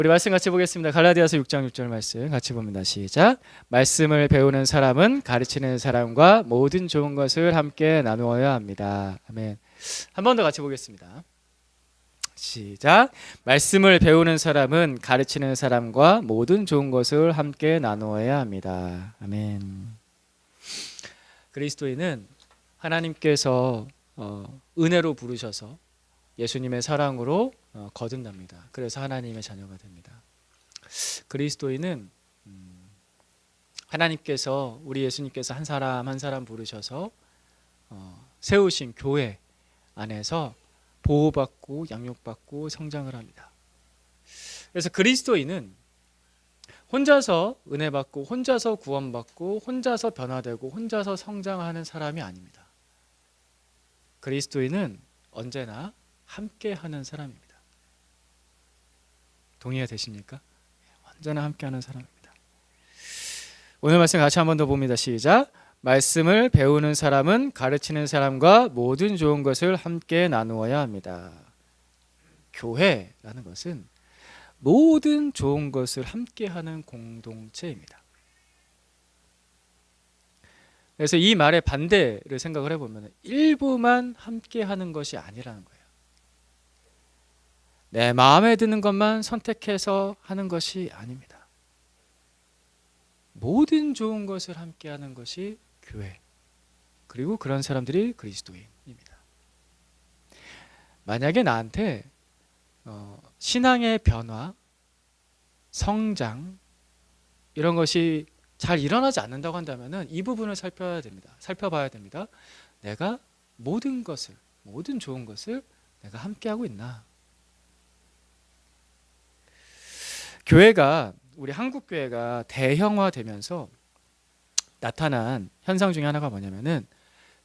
우리 말씀 같이 보겠습니다. 갈라디아서 6장 6절 말씀 같이 봅니다. 시작. 말씀을 배우는 사람은 가르치는 사람과 모든 좋은 것을 함께 나누어야 합니다. 아멘. 한 번 더 같이 보겠습니다. 시작. 말씀을 배우는 사람은 가르치는 사람과 모든 좋은 것을 함께 나누어야 합니다. 아멘. 그리스도인은 하나님께서 은혜로 부르셔서 예수님의 사랑으로 거듭납니다. 그래서 하나님의 자녀가 됩니다. 그리스도인은 하나님께서 우리 예수님께서 한 사람 한 사람 부르셔서 세우신 교회 안에서 보호받고 양육받고 성장을 합니다. 그래서 그리스도인은 혼자서 은혜 받고 혼자서 구원받고 혼자서 변화되고 혼자서 성장하는 사람이 아닙니다. 그리스도인은 언제나 함께하는 사람입니다. 동의가 되십니까? 언제나 함께하는 사람입니다. 오늘 말씀 같이 한 번 더 봅니다. 시작. 말씀을 배우는 사람은 가르치는 사람과 모든 좋은 것을 함께 나누어야 합니다. 교회라는 것은 모든 좋은 것을 함께하는 공동체입니다. 그래서 이 말의 반대를 생각을 해보면 일부만 함께하는 것이 아니라는 거예요. 내 마음에 드는 것만 선택해서 하는 것이 아닙니다. 모든 좋은 것을 함께하는 것이 교회, 그리고 그런 사람들이 그리스도인입니다. 만약에 나한테 신앙의 변화, 성장 이런 것이 잘 일어나지 않는다고 한다면 이 부분을 살펴봐야 됩니다. 내가 모든 좋은 것을 내가 함께하고 있나? 우리 한국 교회가 대형화되면서 나타난 현상 중에 하나가 뭐냐면은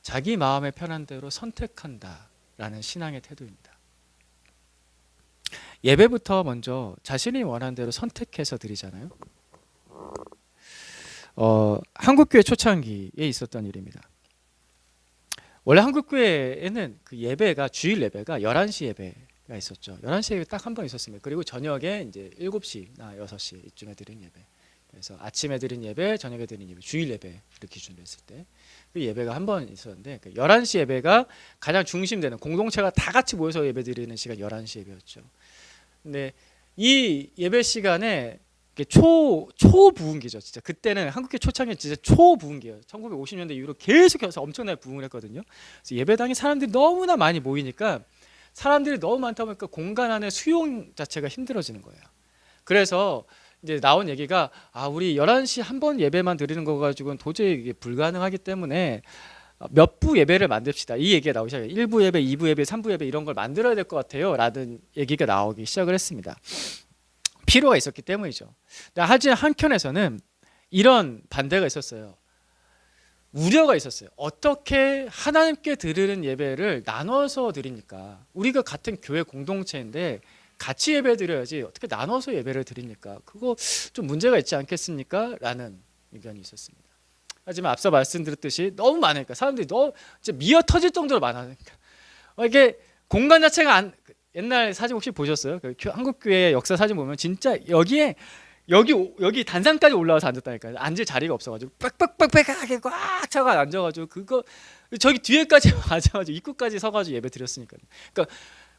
자기 마음에 편한 대로 선택한다라는 신앙의 태도입니다. 예배부터 먼저 자신이 원하는 대로 선택해서 드리잖아요. 한국교회 초창기에 있었던 일입니다. 원래 한국교회에는 그 예배가 주일 예배가 11시 예배가 있었죠. 11시 예배 딱 한 번 있었습니다. 그리고 저녁에 이제 7시나 6시 이쯤에 드린 예배. 그래서 아침에 드린 예배, 저녁에 드린 예배, 주일 예배 이렇게 기준으로 했을 때 그 예배가 한 번 있었는데 11시 예배가 가장 중심되는 공동체가 다 같이 모여서 예배 드리는 시간 11시 예배였죠. 근데 이 예배 시간에 초부흥기죠. 진짜 그때는 한국교회 초창기 진짜 초부흥기예요. 1950년대 이후로 계속해서 엄청나게 부흥을 했거든요. 그래서 예배당에 사람들이 너무나 많이 모이니까 사람들이 너무 많다 보니까 공간 안에 수용 자체가 힘들어지는 거예요. 그래서 이제 나온 얘기가 우리 11시 한 번 예배만 드리는 거 가지고는 도저히 이게 불가능하기 때문에 몇 부 예배를 만듭시다. 이 얘기가 나오기 시작해요. 1부 예배, 2부 예배, 3부 예배 이런 걸 만들어야 될 것 같아요. 라는 얘기가 나오기 시작을 했습니다. 필요가 있었기 때문이죠. 하지만 한켠에서는 이런 반대가 있었어요. 우려가 있었어요. 어떻게 하나님께 드리는 예배를 나눠서 드립니까? 우리가 같은 교회 공동체인데 같이 예배 드려야지 어떻게 나눠서 예배를 드립니까? 그거 좀 문제가 있지 않겠습니까? 라는 의견이 있었습니다. 하지만 앞서 말씀드렸듯이 너무 많으니까 사람들이 너무 진짜 미어 터질 정도로 많으니까 이게 공간 자체가 옛날 사진 혹시 보셨어요? 한국 교회 역사 사진 보면 진짜 여기 단상까지 올라와서 앉았다니까요. 앉을 자리가 없어가지고 빽빽빽빽하게 꽉 차가 앉아가지고 저기 뒤에까지 앉아가지고 입구까지 서가지고 예배 드렸으니까요. 그러니까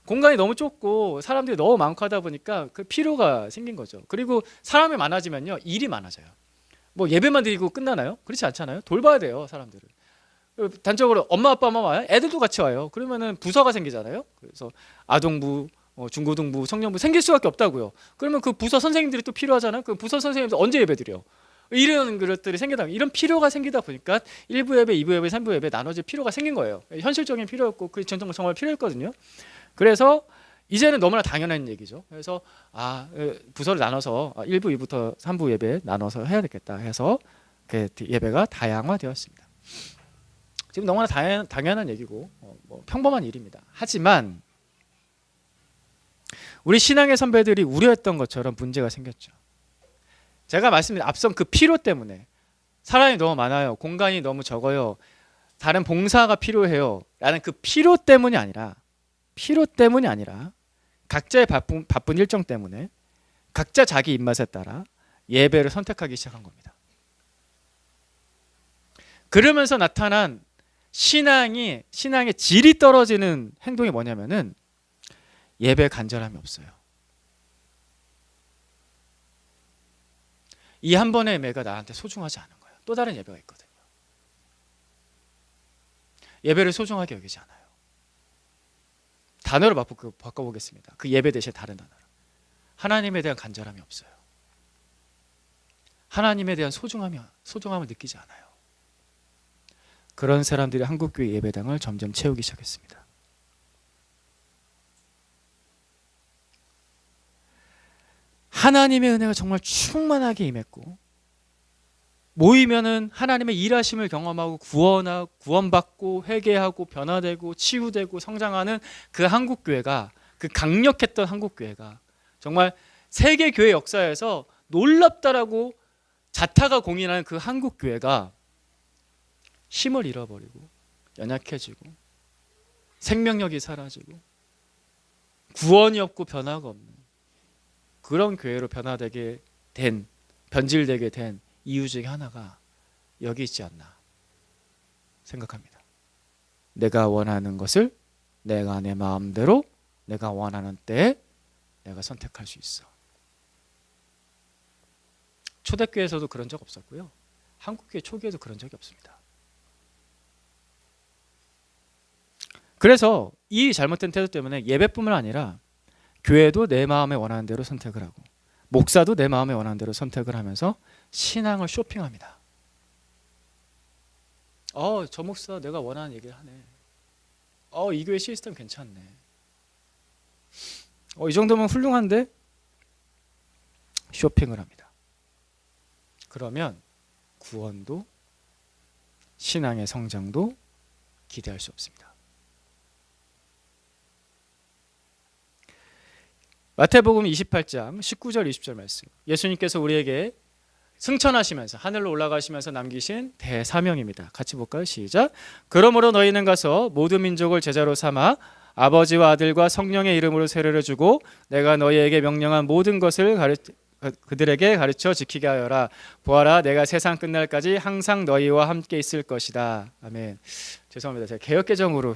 공간이 너무 좁고 사람들이 너무 많고 하다 보니까 그 피로가 생긴 거죠. 그리고 사람이 많아지면요 일이 많아져요. 뭐 예배만 드리고 끝나나요? 그렇지 않잖아요. 돌봐야 돼요 사람들을. 단적으로 엄마 아빠만 와요. 애들도 같이 와요. 그러면은 부서가 생기잖아요. 그래서 아동부, 중고등부, 청년부 생길 수밖에 없다고요. 그러면 그 부서 선생님들이 또 필요하잖아요. 그 부서 선생님들 언제 예배 드려? 이런 것들이 이런 필요가 생기다 보니까 1부 예배, 2부 예배, 3부 예배 나눠질 필요가 생긴 거예요. 현실적인 필요였고 그 정말 필요했거든요. 그래서 이제는 너무나 당연한 얘기죠. 그래서 부서를 나눠서 1부, 2부터 3부 예배 나눠서 해야 되겠다 해서 그 예배가 다양화되었습니다. 지금 너무나 당연한 얘기고 평범한 일입니다. 하지만 우리 신앙의 선배들이 우려했던 것처럼 문제가 생겼죠. 제가 말씀드린 앞선 그 필요 때문에 사람이 너무 많아요. 공간이 너무 적어요. 다른 봉사가 필요해요. 라는 그 필요 때문이 아니라 각자의 바쁜 일정 때문에 각자 자기 입맛에 따라 예배를 선택하기 시작한 겁니다. 그러면서 나타난 신앙의 질이 떨어지는 행동이 뭐냐면은 예배 간절함이 없어요. 이 한 번의 예배가 나한테 소중하지 않은 거예요. 또 다른 예배가 있거든요. 예배를 소중하게 여기지 않아요. 단어를 바꿔보겠습니다. 그 예배 대신에 다른 단어로. 하나님에 대한 간절함이 없어요. 하나님에 대한 소중함을 느끼지 않아요. 그런 사람들이 한국교회 예배당을 점점 채우기 시작했습니다. 하나님의 은혜가 정말 충만하게 임했고 모이면은 하나님의 일하심을 경험하고 구원받고 회개하고 변화되고 치유되고 성장하는 그 한국교회가, 그 강력했던 한국교회가 정말 세계교회 역사에서 놀랍다라고 자타가 공인하는 그 한국교회가 힘을 잃어버리고 연약해지고 생명력이 사라지고 구원이 없고 변화가 없는 그런 교회로 변질되게 된 이유 중에 하나가 여기 있지 않나 생각합니다. 내가 원하는 것을 내가 내 마음대로 내가 원하는 때에 내가 선택할 수 있어. 초대교회에서도 그런 적 없었고요. 한국교회 초기에도 그런 적이 없습니다. 그래서 이 잘못된 태도 때문에 예배뿐만 아니라 교회도 내 마음에 원하는 대로 선택을 하고 목사도 내 마음에 원하는 대로 선택을 하면서 신앙을 쇼핑합니다. 저 목사 내가 원하는 얘기를 하네. 이 교회 시스템 괜찮네. 이 정도면 훌륭한데? 쇼핑을 합니다. 그러면 구원도 신앙의 성장도 기대할 수 없습니다. 마태복음 28장 19절 20절 말씀. 예수님께서 우리에게 승천하시면서 하늘로 올라가시면서 남기신 대사명입니다. 같이 볼까요? 시작. 그러므로 너희는 가서 모든 민족을 제자로 삼아 아버지와 아들과 성령의 이름으로 세례를 주고 내가 너희에게 명령한 모든 것을 그들에게 가르쳐 지키게 하여라. 보아라, 내가 세상 끝날까지 항상 너희와 함께 있을 것이다. 아멘. 죄송합니다. 제가 개역개정으로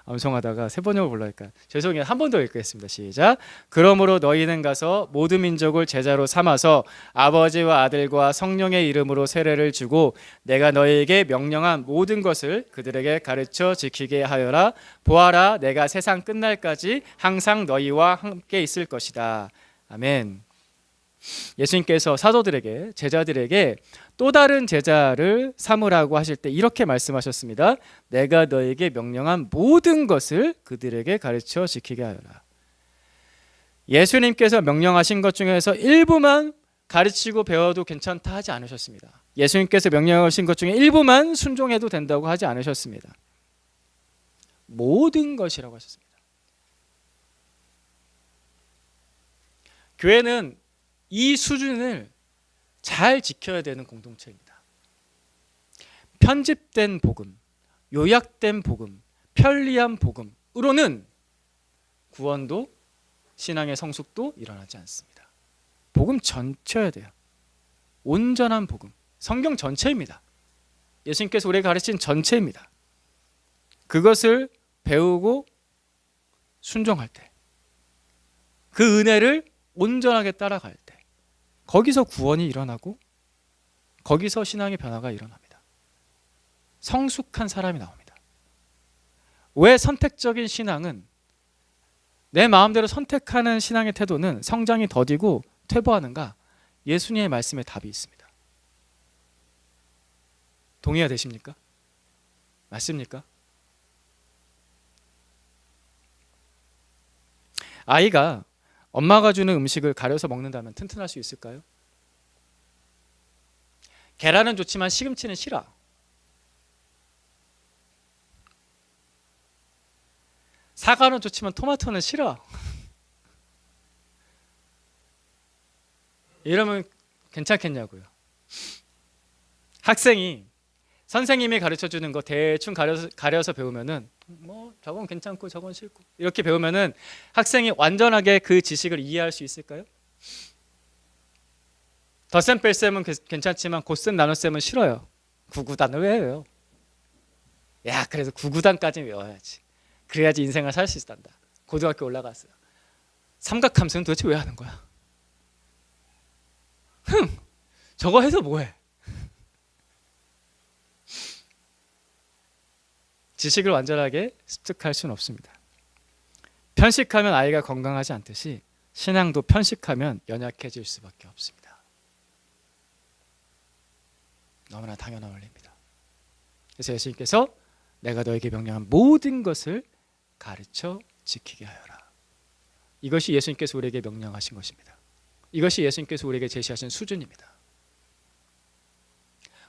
암송하다가 세 번역을 불러니까 죄송해요. 한 번 더 읽겠습니다. 시작. 그러므로 너희는 가서 모든 민족을 제자로 삼아서 아버지와 아들과 성령의 이름으로 세례를 주고 내가 너희에게 명령한 모든 것을 그들에게 가르쳐 지키게 하여라. 보아라, 내가 세상 끝날까지 항상 너희와 함께 있을 것이다. 아멘. 예수님께서 사도들에게, 제자들에게 또 다른 제자를 삼으라고 하실 때 이렇게 말씀하셨습니다. 내가 너에게 명령한 모든 것을 그들에게 가르쳐 지키게 하여라. 예수님께서 명령하신 것 중에서 일부만 가르치고 배워도 괜찮다 하지 않으셨습니다. 예수님께서 명령하신 것 중에 일부만 순종해도 된다고 하지 않으셨습니다. 모든 것이라고 하셨습니다. 교회는 이 수준을 잘 지켜야 되는 공동체입니다. 편집된 복음, 요약된 복음, 편리한 복음으로는 구원도 신앙의 성숙도 일어나지 않습니다. 복음 전체여야 돼요. 온전한 복음, 성경 전체입니다. 예수님께서 우리에게 가르친 전체입니다. 그것을 배우고 순종할 때, 그 은혜를 온전하게 따라갈 때 거기서 구원이 일어나고 거기서 신앙의 변화가 일어납니다. 성숙한 사람이 나옵니다. 왜 선택적인 신앙은, 내 마음대로 선택하는 신앙의 태도는 성장이 더디고 퇴보하는가? 예수님의 말씀에 답이 있습니다. 동의가 되십니까? 맞습니까? 아이가 엄마가 주는 음식을 가려서 먹는다면 튼튼할 수 있을까요? 계란은 좋지만 시금치는 싫어. 사과는 좋지만 토마토는 싫어. 이러면 괜찮겠냐고요. 학생이 선생님이 가르쳐주는 거 대충 가려서 배우면은 뭐 저건 괜찮고 저건 싫고 이렇게 배우면은 학생이 완전하게 그 지식을 이해할 수 있을까요? 덧셈 뺄셈은 괜찮지만 곱셈 나눗셈은 싫어요. 구구단을 왜 외워요? 야, 그래도 구구단까지는 외워야지. 그래야지 인생을 살 수 있단다. 고등학교 올라갔어요. 삼각함수는 도대체 왜 하는 거야? 저거 해서 뭐해? 지식을 완전하게 습득할 수는 없습니다. 편식하면 아이가 건강하지 않듯이 신앙도 편식하면 연약해질 수밖에 없습니다. 너무나 당연한 원리입니다. 그래서 예수님께서 내가 너에게 명령한 모든 것을 가르쳐 지키게 하여라. 이것이 예수님께서 우리에게 명령하신 것입니다. 이것이 예수님께서 우리에게 제시하신 수준입니다.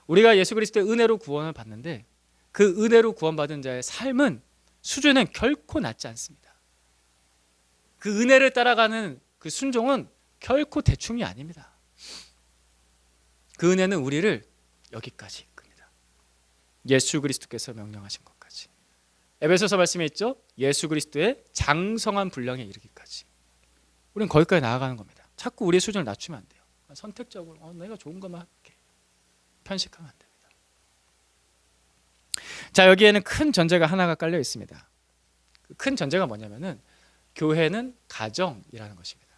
우리가 예수 그리스도의 은혜로 구원을 받는데 그 은혜로 구원받은 자의 삶은 수준은 결코 낮지 않습니다. 그 은혜를 따라가는 그 순종은 결코 대충이 아닙니다. 그 은혜는 우리를 여기까지 이끕니다. 예수 그리스도께서 명령하신 것까지. 에베소서 말씀에 있죠. 예수 그리스도의 장성한 분량에 이르기까지. 우리는 거기까지 나아가는 겁니다. 자꾸 우리의 수준을 낮추면 안 돼요. 선택적으로 내가 좋은 것만 할게. 편식하면 안 됩니다. 자, 여기에는 큰 전제가 하나가 깔려 있습니다. 그 큰 전제가 뭐냐면은 교회는 가정이라는 것입니다.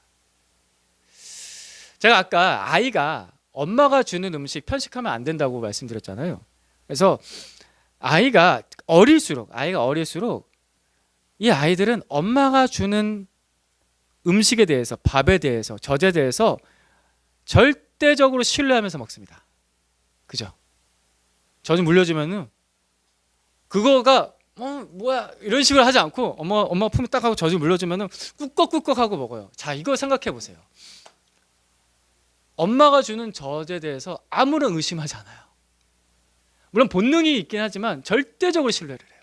제가 아까 아이가 엄마가 주는 음식 편식하면 안 된다고 말씀드렸잖아요. 그래서 아이가 어릴수록 이 아이들은 엄마가 주는 음식에 대해서, 밥에 대해서, 젖에 대해서 절대적으로 신뢰하면서 먹습니다. 그죠? 젖을 물려주면은 그거가 뭐야 이런 식으로 하지 않고 엄마 품에 딱 하고 젖을 물려주면은 꿀꺽꿀꺽 하고 먹어요. 자, 이거 생각해 보세요. 엄마가 주는 젖에 대해서 아무런 의심하지 않아요. 물론 본능이 있긴 하지만 절대적으로 신뢰를 해요.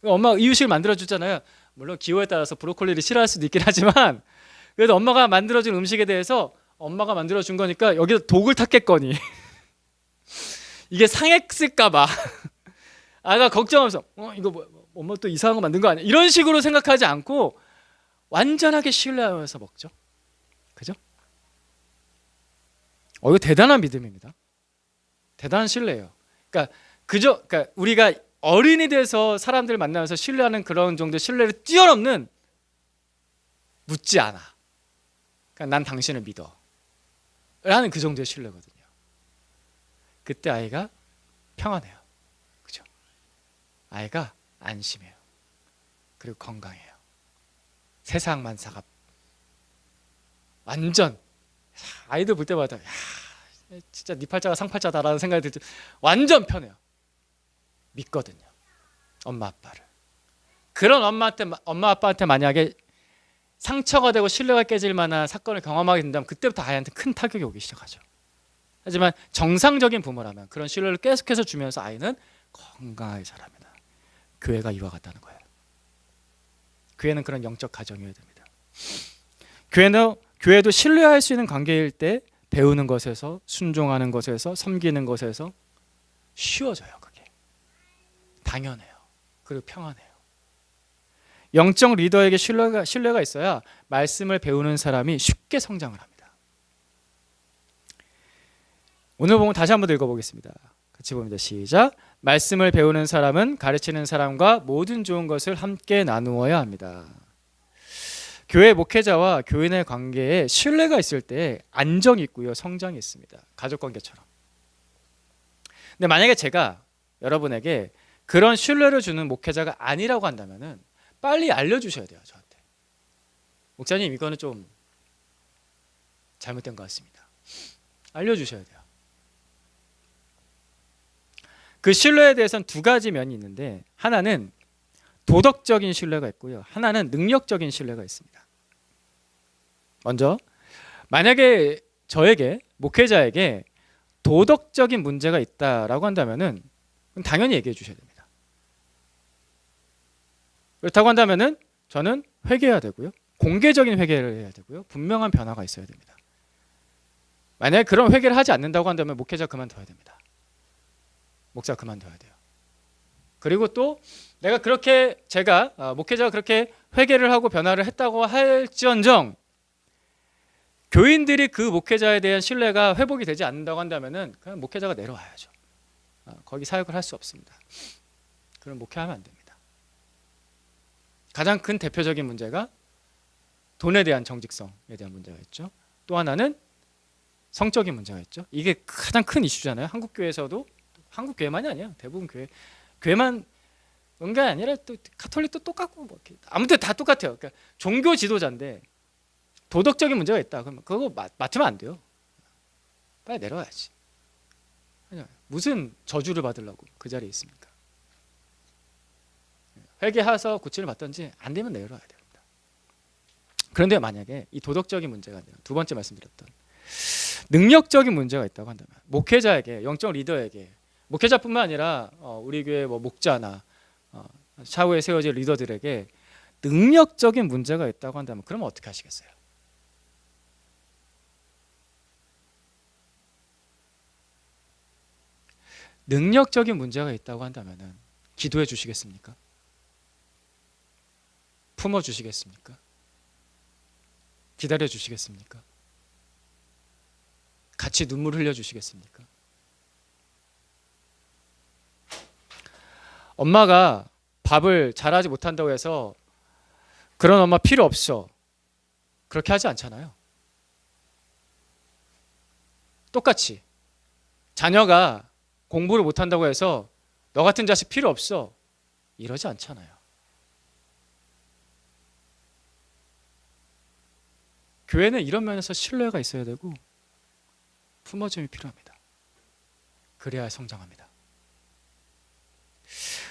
엄마가 이유식을 만들어주잖아요. 물론 기호에 따라서 브로콜리를 싫어할 수도 있긴 하지만 그래도 엄마가 만들어준 음식에 대해서 엄마가 만들어준 거니까 여기서 독을 탔겠거니 이게 상했을까 봐 아가 걱정하면서 이거 뭐 엄마 또 이상한 거 만든 거 아니야? 이런 식으로 생각하지 않고 완전하게 신뢰하면서 먹죠. 그죠? 이거 대단한 믿음입니다. 대단한 신뢰예요. 그러니까 우리가 어른이 돼서 사람들 만나면서 신뢰하는 그런 정도의 신뢰를 뛰어넘는 묻지 않아. 그러니까 난 당신을 믿어. 라는 그 정도의 신뢰거든요. 그때 아이가 평안해요. 그죠? 아이가 안심해요. 그리고 건강해요. 세상 만사가 완전 아이들 볼 때마다 진짜 네 팔자가 상팔자다라는 생각이 들죠. 완전 편해요. 믿거든요. 엄마 아빠를. 그런 엄마 아빠한테 만약에 상처가 되고 신뢰가 깨질 만한 사건을 경험하게 된다면 그때부터 아이한테 큰 타격이 오기 시작하죠. 하지만 정상적인 부모라면 그런 신뢰를 계속해서 주면서 아이는 건강하게 자랍니다. 교회가 이와 같다는 거예요. 교회는 그런 영적 가정이어야 됩니다. 교회도 신뢰할 수 있는 관계일 때 배우는 것에서, 순종하는 것에서, 섬기는 것에서 쉬워져요. 그게 당연해요. 그리고 평안해요. 영적 리더에게 신뢰가 있어야 말씀을 배우는 사람이 쉽게 성장을 합니다. 오늘 본문 다시 한번 읽어보겠습니다. 같이 봅니다. 시작. 말씀을 배우는 사람은 가르치는 사람과 모든 좋은 것을 함께 나누어야 합니다. 교회 목회자와 교인의 관계에 신뢰가 있을 때 안정이 있고요, 성장이 있습니다. 가족관계처럼. 근데 만약에 제가 여러분에게 그런 신뢰를 주는 목회자가 아니라고 한다면은 빨리 알려주셔야 돼요, 저한테. 목사님, 이거는 좀 잘못된 것 같습니다. 알려주셔야 돼요. 그 신뢰에 대해서는 두 가지 면이 있는데 하나는 도덕적인 신뢰가 있고요, 하나는 능력적인 신뢰가 있습니다. 먼저 만약에 저에게, 목회자에게 도덕적인 문제가 있다라고 한다면은 당연히 얘기해 주셔야 됩니다. 그렇다고 한다면은 저는 회개해야 되고요, 공개적인 회개를 해야 되고요, 분명한 변화가 있어야 됩니다. 만약에 그런 회개를 하지 않는다고 한다면 목회자 그만둬야 됩니다. 목사 그만둬야 돼요. 그리고 또 내가 그렇게 목회자가 그렇게 회개를 하고 변화를 했다고 할지언정 교인들이 그 목회자에 대한 신뢰가 회복이 되지 않는다고 한다면은 그냥 목회자가 내려와야죠. 거기 사역을 할 수 없습니다. 그럼 목회하면 안 됩니다. 가장 큰 대표적인 문제가 돈에 대한 정직성에 대한 문제가 있죠. 또 하나는 성적인 문제가 있죠. 이게 가장 큰 이슈잖아요. 한국 교회에서도, 한국 교회만이 아니야. 대부분 교회만 은가 아니라 또 가톨릭도 똑같고 뭐 아무튼 다 똑같아요. 그러니까 종교 지도자인데 도덕적인 문제가 있다. 그러면 그거 맡으면 안 돼요. 빨리 내려와야지. 무슨 저주를 받으려고 그 자리에 있습니까? 회개해서 고치를 받든지 안 되면 내려와야 됩니다. 그런데 만약에 이 도덕적인 문제가 아니라 두 번째 말씀드렸던 능력적인 문제가 있다고 한다면 목회자에게, 영적 리더에게, 목회자뿐만 아니라 우리 교회 뭐 목자나 차후에 세워질 리더들에게 능력적인 문제가 있다고 한다면 그러면 어떻게 하시겠어요? 능력적인 문제가 있다고 한다면 기도해 주시겠습니까? 품어 주시겠습니까? 기다려 주시겠습니까? 같이 눈물 흘려 주시겠습니까? 엄마가 밥을 잘하지 못한다고 해서 그런 엄마 필요 없어, 그렇게 하지 않잖아요. 똑같이 자녀가 공부를 못한다고 해서 너 같은 자식 필요 없어, 이러지 않잖아요. 교회는 이런 면에서 신뢰가 있어야 되고 품어줌이 필요합니다. 그래야 성장합니다.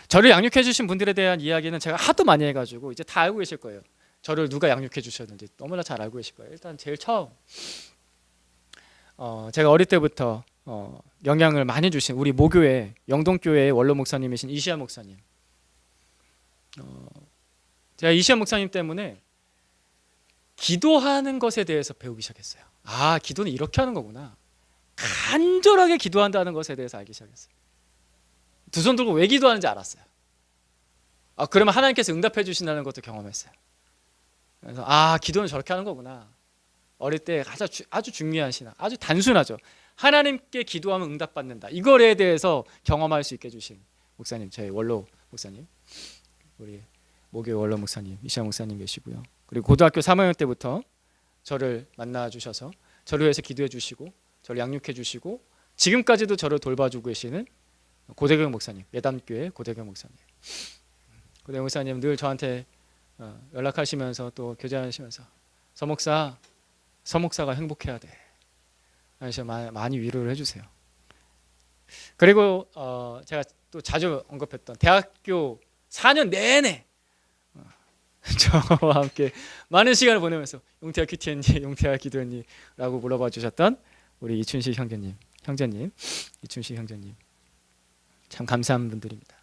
저를 양육해 주신 분들에 대한 이야기는 제가 하도 많이 해가지고 이제 다 알고 계실 거예요. 저를 누가 양육해 주셨는지 너무나 잘 알고 계실 거예요. 일단 제일 처음 제가 어릴 때부터 영향을 많이 주신 우리 모교회 영동교회의 원로 목사님이신 이시아 목사님. 제가 이시아 목사님 때문에 기도하는 것에 대해서 배우기 시작했어요. 아, 기도는 이렇게 하는 거구나. 간절하게 기도한다는 것에 대해서 알기 시작했어요. 두 손 들고 왜 기도하는지 알았어요. 그러면 하나님께서 응답해 주신다는 것도 경험했어요. 그래서 기도는 저렇게 하는 거구나. 어릴 때 아주 중요한 신앙, 아주 단순하죠. 하나님께 기도하면 응답받는다. 이거에 대해서 경험할 수 있게 해주신 목사님, 저희 원로 목사님, 우리 모교회 원로 목사님 이시아 목사님 계시고요. 그리고 고등학교 3학년 때부터 저를 만나 주셔서 저를 위해서 기도해 주시고 저를 양육해 주시고 지금까지도 저를 돌봐주고 계시는 고대경 목사님, 예담교회 고대경 목사님. 고대경 목사님 늘 저한테 연락하시면서 또 교제하시면서 서목사가 행복해야 돼. 그래서 많이 위로를 해주세요. 그리고 제가 또 자주 언급했던 대학교 4년 내내 저와 함께 많은 시간을 보내면서 용태야 큐티했니? 용태야 기도했니? 라고 물어봐 주셨던 우리 이춘식 형제님 이춘식 형제님 참 감사한 분들입니다.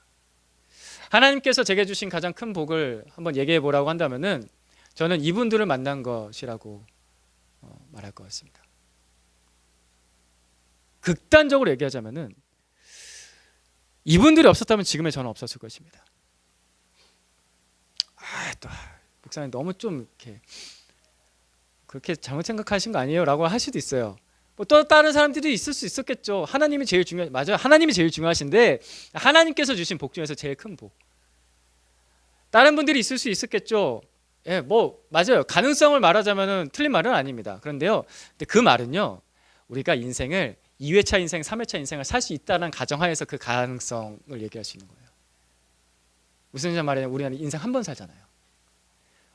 하나님께서 제게 주신 가장 큰 복을 한번 얘기해 보라고 한다면은 저는 이분들을 만난 것이라고 말할 것 같습니다. 극단적으로 얘기하자면은 이분들이 없었다면 지금의 저는 없었을 것입니다. 또 목사님 너무 좀 이렇게 그렇게 잘못 생각하신 거 아니에요? 라고 할 수도 있어요. 뭐 또 다른 사람들이 있을 수 있었겠죠. 하나님이 제일 맞아요. 하나님이 제일 중요하신데 하나님께서 주신 복 중에서 제일 큰 복. 다른 분들이 있을 수 있었겠죠. 예, 뭐 맞아요. 가능성을 말하자면은 틀린 말은 아닙니다. 그런데요, 근데 그 말은요, 우리가 인생을 2회차 인생, 3회차 인생을 살 수 있다는 가정하에서 그 가능성을 얘기할 수 있는 거예요. 무슨 말이냐면 우리는 인생 한 번 살잖아요.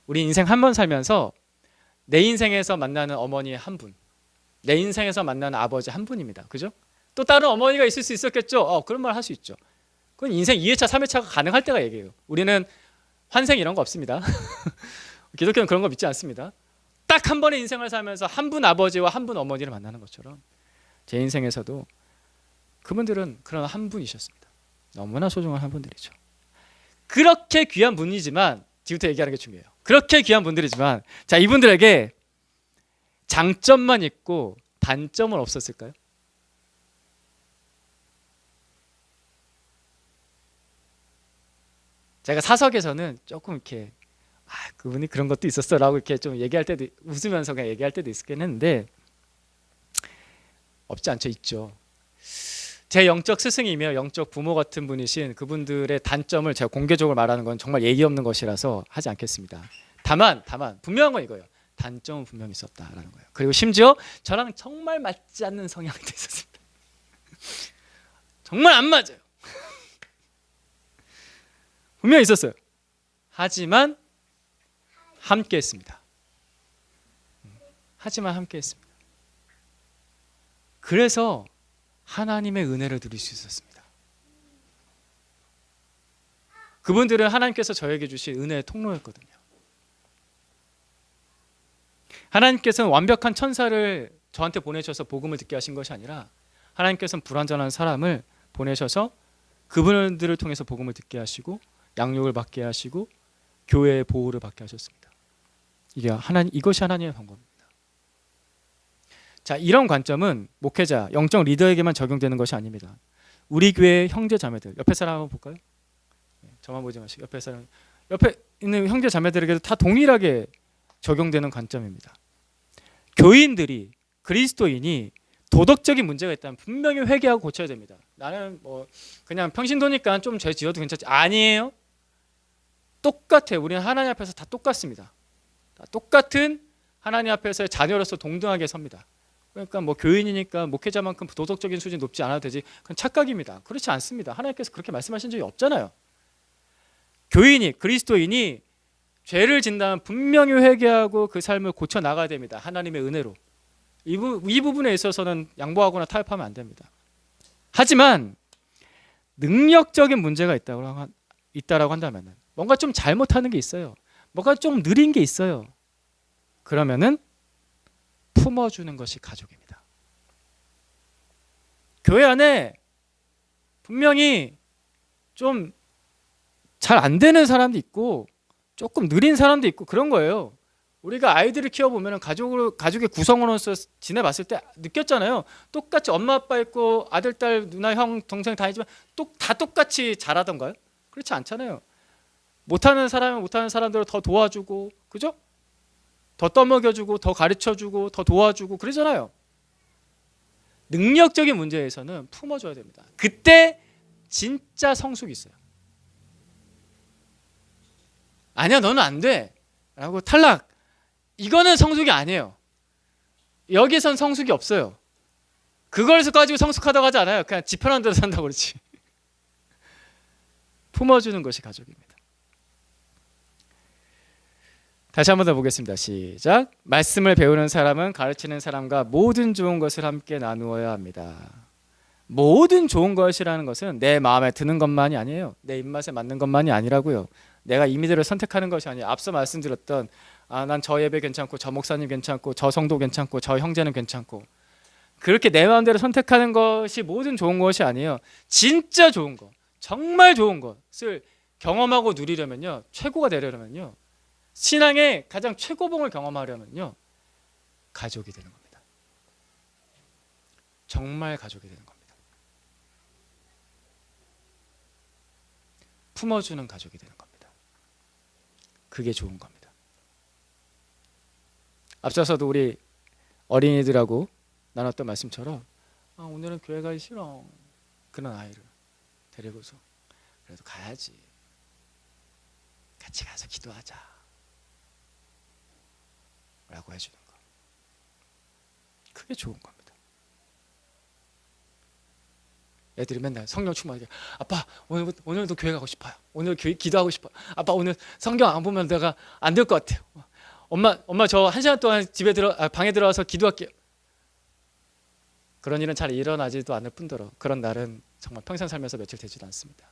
우리 인생 한 번 살면서 내 인생에서 만나는 어머니 한 분, 내 인생에서 만나는 아버지 한 분입니다. 그죠? 또 다른 어머니가 있을 수 있었겠죠. 그런 말 할 수 있죠. 그건 인생 2회차, 3회차가 가능할 때가 얘기해요. 우리는 환생 이런 거 없습니다. 기독교는 그런 거 믿지 않습니다. 딱 한 번의 인생을 살면서 한 분 아버지와 한 분 어머니를 만나는 것처럼 제 인생에서도 그분들은 그런 한 분이셨습니다. 너무나 소중한 한 분들이죠. 그렇게 귀한 분이지만 지금부터 얘기하는 게 중요해요. 그렇게 귀한 분들이지만 자, 이분들에게 장점만 있고 단점은 없었을까요? 제가 사석에서는 조금 이렇게 그분이 그런 것도 있었어라고 이렇게 좀 얘기할 때도, 웃으면서 그냥 얘기할 때도 있었긴 했는데, 없지 않죠. 있죠. 제 영적 스승이며 영적 부모 같은 분이신 그분들의 단점을 제가 공개적으로 말하는 건 정말 예의 없는 것이라서 하지 않겠습니다. 다만 분명한 건 이거예요. 단점은 분명히 있었다라는 거예요. 그리고 심지어 저랑 정말 맞지 않는 성향도 있었습니다. 정말 안 맞아요. 분명히 있었어요. 하지만 함께 했습니다. 그래서 하나님의 은혜를 누릴 수 있었습니다. 그분들은 하나님께서 저에게 주신 은혜의 통로였거든요. 하나님께서는 완벽한 천사를 저한테 보내셔서 복음을 듣게 하신 것이 아니라 하나님께서는 불완전한 사람을 보내셔서 그분들을 통해서 복음을 듣게 하시고 양육을 받게 하시고 교회의 보호를 받게 하셨습니다. 이것이 하나님의 방법입니다. 자, 이런 관점은 목회자, 영적 리더에게만 적용되는 것이 아닙니다. 우리 교회의 형제 자매들, 옆에 사람 한번 볼까요? 저만 보지 마시고 옆에 있는 형제 자매들에게도 다 동일하게 적용되는 관점입니다. 교인들이, 그리스도인이 도덕적인 문제가 있다면 분명히 회개하고 고쳐야 됩니다. 나는 뭐 그냥 평신도니까 좀 죄 지어도 괜찮지. 아니에요. 똑같아요. 우리는 하나님 앞에서 다 똑같습니다. 다 똑같은 하나님 앞에서의 자녀로서 동등하게 섭니다. 그러니까 뭐 교인이니까 목회자만큼 도덕적인 수준이 높지 않아도 되지, 그건 착각입니다. 그렇지 않습니다. 하나님께서 그렇게 말씀하신 적이 없잖아요. 교인이, 그리스도인이 죄를 진다면 분명히 회개하고 그 삶을 고쳐 나가야 됩니다. 하나님의 은혜로. 이 부분에 있어서는 양보하거나 타협하면 안 됩니다. 하지만 능력적인 문제가 있다라고 한다면, 뭔가 좀 잘못하는 게 있어요. 뭔가 좀 느린 게 있어요. 그러면은 품어주는 것이 가족입니다. 교회 안에 분명히 좀 잘 안 되는 사람도 있고 조금 느린 사람도 있고 그런 거예요. 우리가 아이들을 키워보면 가족의 구성원으로서 지내봤을 때 느꼈잖아요. 똑같이 엄마 아빠 있고 아들 딸 누나 형 동생 다 있지만 다 똑같이 잘하던가요? 그렇지 않잖아요. 못하는 사람은 못하는 사람들을 더 도와주고, 그죠? 더 떠먹여주고, 더 가르쳐주고, 더 도와주고 그러잖아요. 능력적인 문제에서는 품어줘야 됩니다. 그때 진짜 성숙이 있어요. 아니야, 너는 안 돼 라고 탈락, 이거는 성숙이 아니에요. 여기선 성숙이 없어요. 그걸 가지고 성숙하다고 하지 않아요. 그냥 지 편한 대로 산다고 그러지. 품어주는 것이 가족입니다. 다시 한 번 더 보겠습니다. 시작. 말씀을 배우는 사람은 가르치는 사람과 모든 좋은 것을 함께 나누어야 합니다. 모든 좋은 것이라는 것은 내 마음에 드는 것만이 아니에요. 내 입맛에 맞는 것만이 아니라고요. 내가 임의대로 선택하는 것이 아니에요. 앞서 말씀드렸던 난 저 예배 괜찮고 저 목사님 괜찮고 저 성도 괜찮고 저 형제는 괜찮고, 그렇게 내 마음대로 선택하는 것이 모든 좋은 것이 아니에요. 진짜 좋은 것, 정말 좋은 것을 경험하고 누리려면요, 최고가 되려면요, 신앙의 가장 최고봉을 경험하려면요, 가족이 되는 겁니다. 정말 가족이 되는 겁니다. 품어주는 가족이 되는 겁니다. 그게 좋은 겁니다. 앞서서도 우리 어린이들하고 나눴던 말씀처럼 오늘은 교회 가기 싫어, 그런 아이를 데리고서 그래도 가야지, 같이 가서 기도하자 라고 해주는 거, 그게 좋은 겁니다. 애들이 맨날 성령 충만하게, 아빠 오늘도 교회 가고 싶어요, 오늘 기도하고 싶어요, 아빠 오늘 성경 안 보면 내가 안 될 것 같아요, 엄마 저 1시간 동안 방에 들어와서 기도할게요. 그런 일은 잘 일어나지도 않을 뿐더러 그런 날은 정말 평생 살면서 며칠 되지도 않습니다.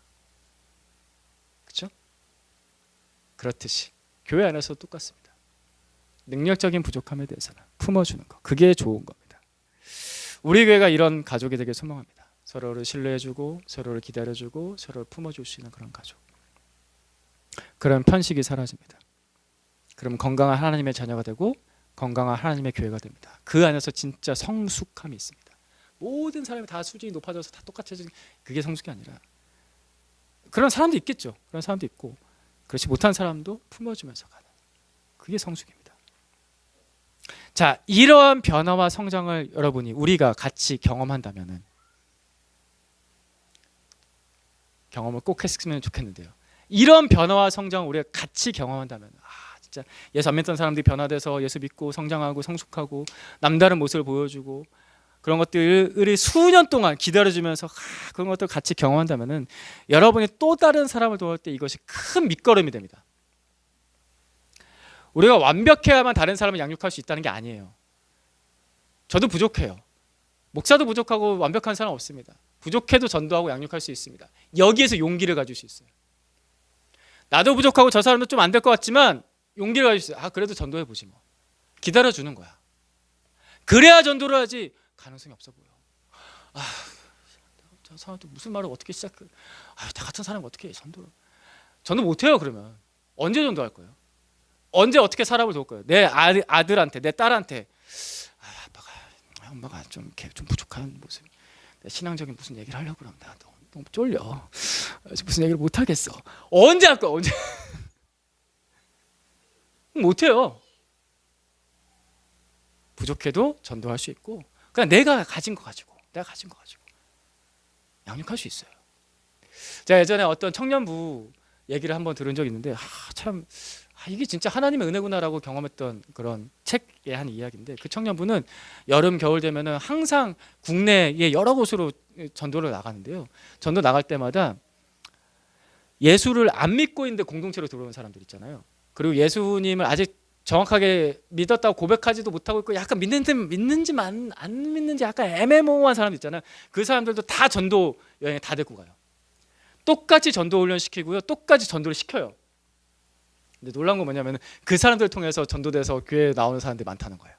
그렇죠? 그렇듯이 교회 안에서도 똑같습니다. 능력적인 부족함에 대해서는 품어주는 것, 그게 좋은 겁니다. 우리 교회가 이런 가족이 되길 소망합니다. 서로를 신뢰해주고 서로를 기다려주고 서로를 품어줄 수 있는 그런 가족. 그런 편식이 사라집니다. 그럼 건강한 하나님의 자녀가 되고 건강한 하나님의 교회가 됩니다. 그 안에서 진짜 성숙함이 있습니다. 모든 사람이 다 수준이 높아져서 다 똑같아지는, 그게 성숙이 아니라, 그런 사람도 있겠죠. 그런 사람도 있고, 그렇지 못한 사람도 품어주면서 가는, 그게 성숙입니다. 자, 이러한 변화와 성장을 여러분이 우리가 같이 경험한다면은, 경험을 꼭 했으면 좋겠는데요. 이런 변화와 성장을 우리가 같이 경험한다면, 진짜 예수 안 믿던 사람들이 변화돼서 예수 믿고 성장하고 성숙하고 남다른 모습을 보여주고 그런 것들을 수년 동안 기다려주면서 그런 것들 같이 경험한다면은 여러분이 또 다른 사람을 도울 때 이것이 큰 밑거름이 됩니다. 우리가 완벽해야만 다른 사람을 양육할 수 있다는 게 아니에요. 저도 부족해요. 목사도 부족하고 완벽한 사람 없습니다. 부족해도 전도하고 양육할 수 있습니다. 여기에서 용기를 가질 수 있어요. 나도 부족하고 저 사람도 좀 안 될 것 같지만 용기를 가질 수 있어요. 그래도 전도해보지 뭐. 기다려주는 거야. 그래야 전도를 하지 가능성이 없어 보여. 저 사람한테 무슨 말을 어떻게 시작해. 다 같은 사람이 어떻게 해 전도를. 전도 못해요. 그러면 언제 전도할 거예요? 언제 어떻게 사람을 도울 거예요? 내 아들한테, 내 딸한테 엄마가 좀 부족한 모습, 신앙적인 무슨 얘기를 하려고 그러면 나 너무 쫄려. 무슨 얘기를 못 하겠어. 언제 할 거야? 언제? 못 해요. 부족해도 전도할 수 있고, 그냥 내가 가진 거 가지고 양육할 수 있어요. 제가 예전에 어떤 청년부 얘기를 한번 들은 적이 있는데 이게 진짜 하나님의 은혜구나라고 경험했던 그런 책의 한 이야기인데, 그 청년부는 여름 겨울 되면은 항상 국내의 여러 곳으로 전도를 나가는데요. 전도 나갈 때마다 예수를 안 믿고 있는데 공동체로 들어오는 사람들 있잖아요. 그리고 예수님을 아직 정확하게 믿었다고 고백하지도 못하고 있고 약간 믿는지 안 믿는지 약간 애매모호한 사람들 있잖아요. 그 사람들도 다 전도 여행에 다 데리고 가요. 똑같이 전도 훈련 시키고요. 똑같이 전도를 시켜요. 근데 놀란 건 뭐냐면 그 사람들을 통해서 전도돼서 교회에 나오는 사람들이 많다는 거예요.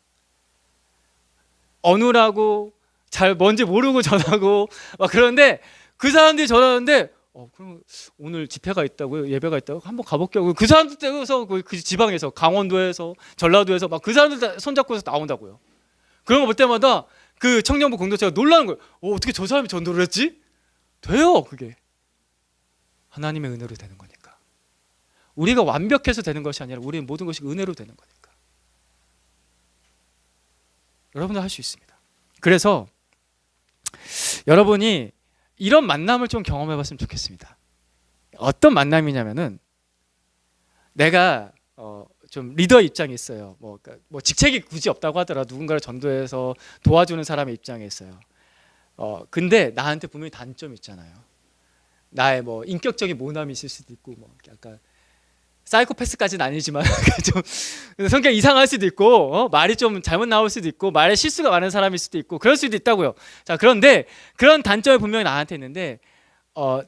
어눌하고 잘 뭔지 모르고 전하고 막 그런데 그 사람들이 전하는데 그럼 오늘 집회가 있다고요? 예배가 있다고? 한번 가볼게요. 그 사람들 떼서 그 지방에서 강원도에서 전라도에서 막 그 사람들 손잡고서 나온다고요. 그런 거 볼 때마다 그 청년부 공동체가 놀라는 거예요. 어떻게 저 사람이 전도를 했지? 돼요. 그게 하나님의 은혜로 되는 거니까. 우리가 완벽해서 되는 것이 아니라 우리의 모든 것이 은혜로 되는 거니까. 여러분도 할 수 있습니다. 그래서 여러분이 이런 만남을 좀 경험해 봤으면 좋겠습니다. 어떤 만남이냐면은 내가 좀 리더 입장에 있어요. 뭐 직책이 굳이 없다고 하더라. 누군가를 전도해서 도와주는 사람의 입장에 있어요. 근데 나한테 분명히 단점이 있잖아요. 나의 뭐 인격적인 모함이 있을 수도 있고 뭐 약간 사이코패스까지는 아니지만 좀 성격 이상할 수도 있고 말이 좀 잘못 나올 수도 있고 말에 실수가 많은 사람일 수도 있고 그럴 수도 있다고요. 자, 그런데 그런 단점이 분명히 나한테 있는데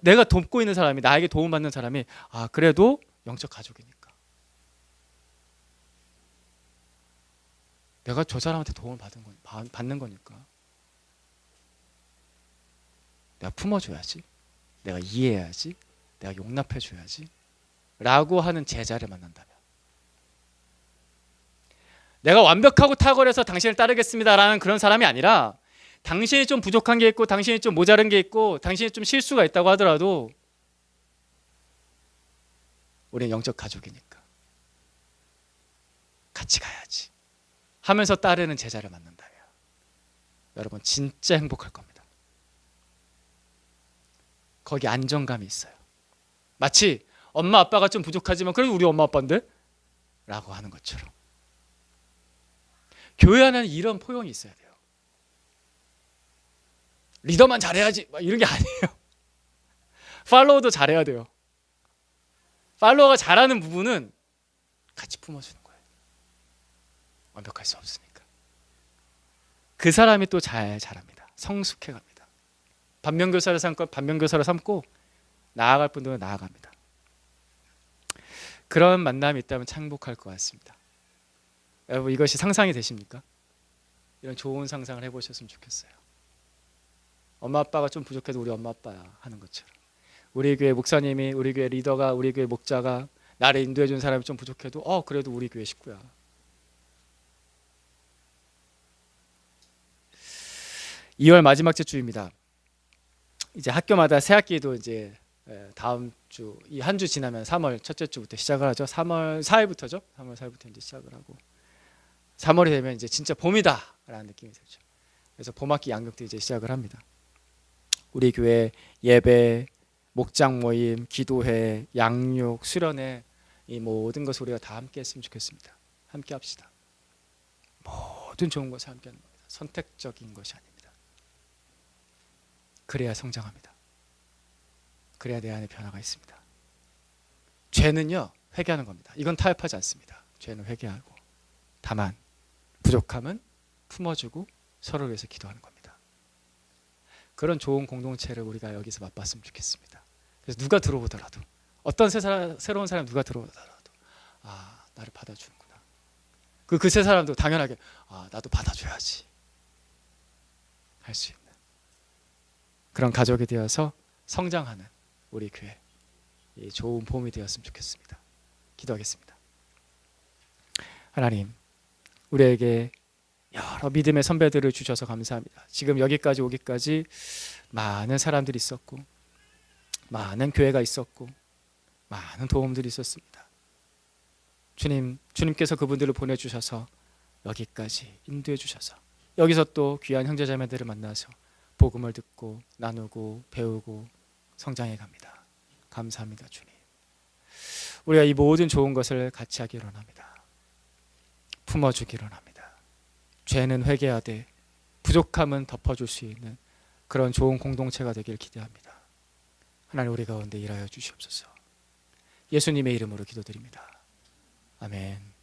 내가 돕고 있는 사람이, 나에게 도움받는 사람이 그래도 영적 가족이니까 내가 저 사람한테 도움을 받는 거니까 내가 품어줘야지, 내가 이해해야지, 내가 용납해줘야지 라고 하는 제자를 만난다면, 내가 완벽하고 탁월해서 당신을 따르겠습니다 라는 그런 사람이 아니라 당신이 좀 부족한 게 있고 당신이 좀 모자른 게 있고 당신이 좀 실수가 있다고 하더라도 우리는 영적 가족이니까 같이 가야지 하면서 따르는 제자를 만난다면 여러분 진짜 행복할 겁니다. 거기 안정감이 있어요. 마치 엄마 아빠가 좀 부족하지만 그래도 우리 엄마 아빠인데? 라고 하는 것처럼 교회 안에는 이런 포용이 있어야 돼요. 리더만 잘해야지 막 이런 게 아니에요. 팔로워도 잘해야 돼요. 팔로워가 잘하는 부분은 같이 품어주는 거예요. 완벽할 수 없으니까. 그 사람이 또 잘합니다. 성숙해 갑니다. 반면교사를 삼고 반면교사를 삼고 나아갈 분들은 나아갑니다. 그런 만남이 있다면 참 행복할 것 같습니다. 여러분 이것이 상상이 되십니까? 이런 좋은 상상을 해보셨으면 좋겠어요. 엄마 아빠가 좀 부족해도 우리 엄마 아빠야 하는 것처럼 우리 교회 목사님이, 우리 교회 리더가, 우리 교회 목자가 나를 인도해 준 사람이 좀 부족해도 그래도 우리 교회 식구야. 2월 마지막 주 주입니다. 이제 학교마다 새학기도 이제 다음 주 이 한 주 지나면 3월 첫째 주부터 시작을 하죠. 3월 4일부터죠. 3월 4일부터 이제 시작을 하고 3월이 되면 이제 진짜 봄이다라는 느낌이 들죠. 그래서 봄학기 양육도 이제 시작을 합니다. 우리 교회 예배, 목장 모임, 기도회, 양육, 수련회 이 모든 것을 우리가 다 함께 했으면 좋겠습니다. 함께 합시다. 모든 좋은 것을 함께 하는 겁니다. 선택적인 것이 아닙니다. 그래야 성장합니다. 그래야 내 안에 변화가 있습니다. 죄는요 회개하는 겁니다. 이건 타협하지 않습니다. 죄는 회개하고 다만 부족함은 품어주고 서로를 위해서 기도하는 겁니다. 그런 좋은 공동체를 우리가 여기서 맛봤으면 좋겠습니다. 그래서 누가 들어오더라도 어떤 새로운 사람 누가 들어오더라도 나를 받아주는구나. 그 세 사람도 당연하게 나도 받아줘야지 할 수 있는 그런 가족이 되어서 성장하는 우리 교회 좋은 봄이 되었으면 좋겠습니다. 기도하겠습니다. 하나님, 우리에게 여러 믿음의 선배들을 주셔서 감사합니다. 지금 여기까지 오기까지 많은 사람들이 있었고 많은 교회가 있었고 많은 도움들이 있었습니다. 주님께서 그분들을 보내주셔서 여기까지 인도해 주셔서 여기서 또 귀한 형제자매들을 만나서 복음을 듣고 나누고 배우고 성장해 갑니다. 감사합니다. 주님, 우리가 이 모든 좋은 것을 같이 하기를 원합니다. 품어주기를 원합니다. 죄는 회개하되 부족함은 덮어줄 수 있는 그런 좋은 공동체가 되길 기대합니다. 하나님, 우리 가운데 일하여 주시옵소서. 예수님의 이름으로 기도드립니다. 아멘.